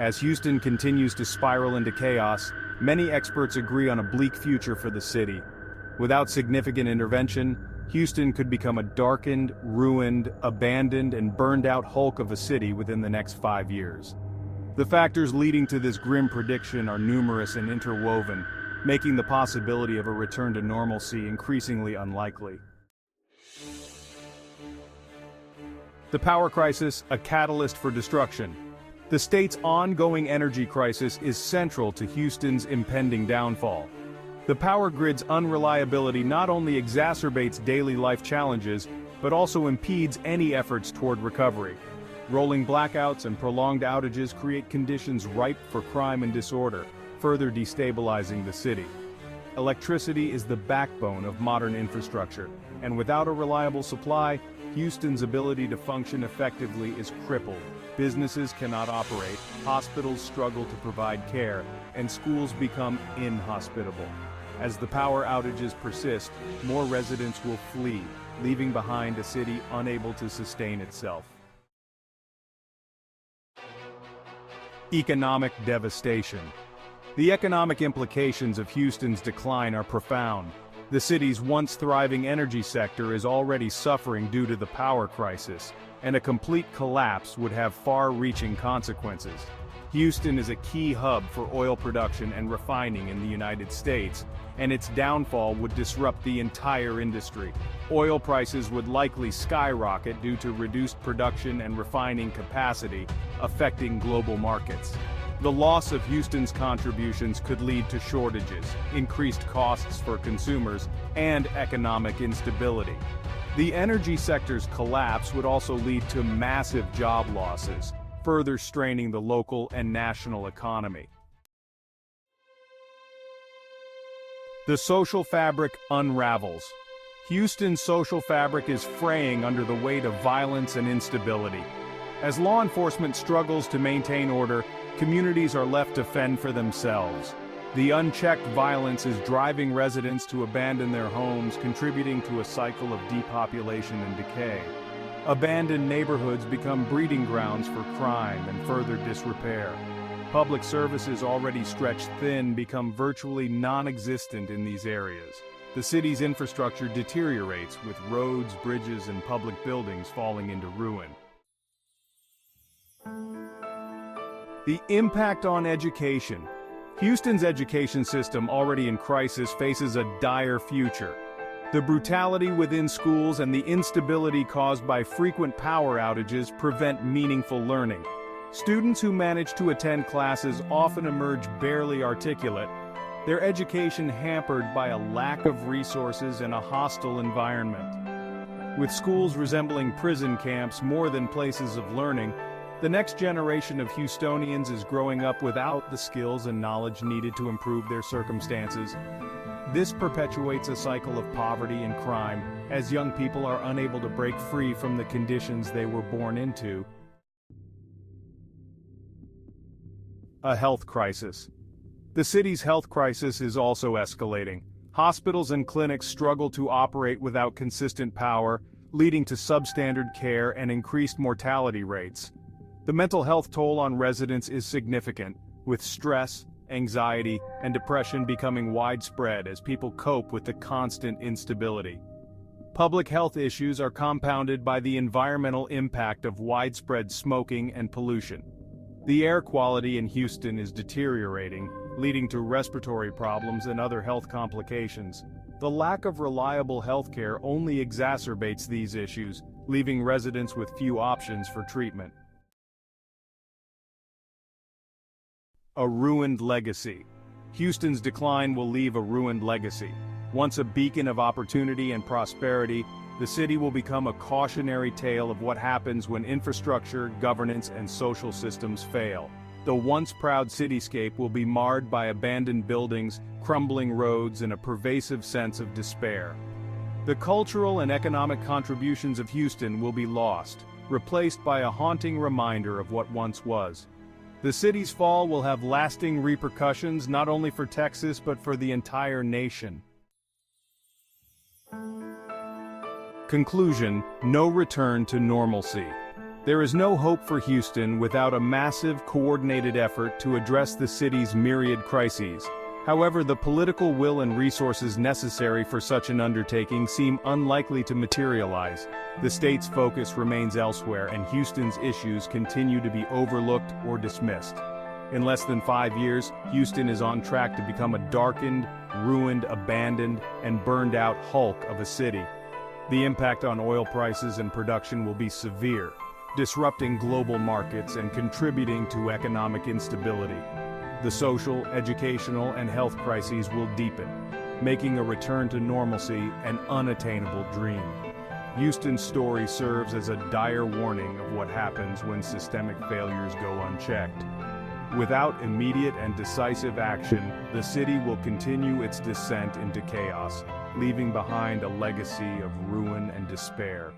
As Houston continues to spiral into chaos, many experts agree on a bleak future for the city. Without significant intervention, Houston could become a darkened, ruined, abandoned, and burned-out hulk of a city within the next 5 years. The factors leading to this grim prediction are numerous and interwoven, making the possibility of a return to normalcy increasingly unlikely. The power crisis, a catalyst for destruction. The state's ongoing energy crisis is central to Houston's impending downfall. The power grid's unreliability not only exacerbates daily life challenges, but also impedes any efforts toward recovery. Rolling blackouts and prolonged outages create conditions ripe for crime and disorder, further destabilizing the city. Electricity is the backbone of modern infrastructure, and without a reliable supply, Houston's ability to function effectively is crippled. Businesses cannot operate, hospitals struggle to provide care, and schools become inhospitable. As the power outages persist, more residents will flee, leaving behind a city unable to sustain itself. Economic devastation. The economic implications of Houston's decline are profound. The city's once thriving energy sector is already suffering due to the power crisis, and a complete collapse would have far-reaching consequences. Houston is a key hub for oil production and refining in the United States, and its downfall would disrupt the entire industry. Oil prices would likely skyrocket due to reduced production and refining capacity, affecting global markets. The loss of Houston's contributions could lead to shortages, increased costs for consumers, and economic instability. The energy sector's collapse would also lead to massive job losses, further straining the local and national economy. The social fabric unravels. Houston's social fabric is fraying under the weight of violence and instability. As law enforcement struggles to maintain order, communities are left to fend for themselves. The unchecked violence is driving residents to abandon their homes, contributing to a cycle of depopulation and decay. Abandoned neighborhoods become breeding grounds for crime and further disrepair. Public services already stretched thin become virtually non-existent in these areas. The city's infrastructure deteriorates, with roads, bridges, and public buildings falling into ruin. The impact on education. Houston's education system, already in crisis, faces a dire future. The brutality within schools and the instability caused by frequent power outages prevent meaningful learning. Students who manage to attend classes often emerge barely articulate, their education hampered by a lack of resources and a hostile environment. With schools resembling prison camps more than places of learning, the next generation of Houstonians is growing up without the skills and knowledge needed to improve their circumstances. This perpetuates a cycle of poverty and crime, as young people are unable to break free from the conditions they were born into. A health crisis. The city's health crisis is also escalating. Hospitals and clinics struggle to operate without consistent power, leading to substandard care and increased mortality rates. The mental health toll on residents is significant, with stress, anxiety, and depression becoming widespread as people cope with the constant instability. Public health issues are compounded by the environmental impact of widespread smoking and pollution. The air quality in Houston is deteriorating, leading to respiratory problems and other health complications. The lack of reliable healthcare only exacerbates these issues, leaving residents with few options for treatment. A ruined legacy. Houston's decline will leave a ruined legacy. Once a beacon of opportunity and prosperity, the city will become a cautionary tale of what happens when infrastructure, governance, and social systems fail. The once proud cityscape will be marred by abandoned buildings, crumbling roads, and a pervasive sense of despair. The cultural and economic contributions of Houston will be lost, replaced by a haunting reminder of what once was. The city's fall will have lasting repercussions not only for Texas but for the entire nation. Conclusion: no return to normalcy. There is no hope for Houston without a massive, coordinated effort to address the city's myriad crises. However, the political will and resources necessary for such an undertaking seem unlikely to materialize. The state's focus remains elsewhere, and Houston's issues continue to be overlooked or dismissed. In less than 5 years, Houston is on track to become a darkened, ruined, abandoned, and burned-out hulk of a city. The impact on oil prices and production will be severe, disrupting global markets and contributing to economic instability. The social, educational, and health crises will deepen, making a return to normalcy an unattainable dream. Houston's story serves as a dire warning of what happens when systemic failures go unchecked. Without immediate and decisive action, the city will continue its descent into chaos, leaving behind a legacy of ruin and despair.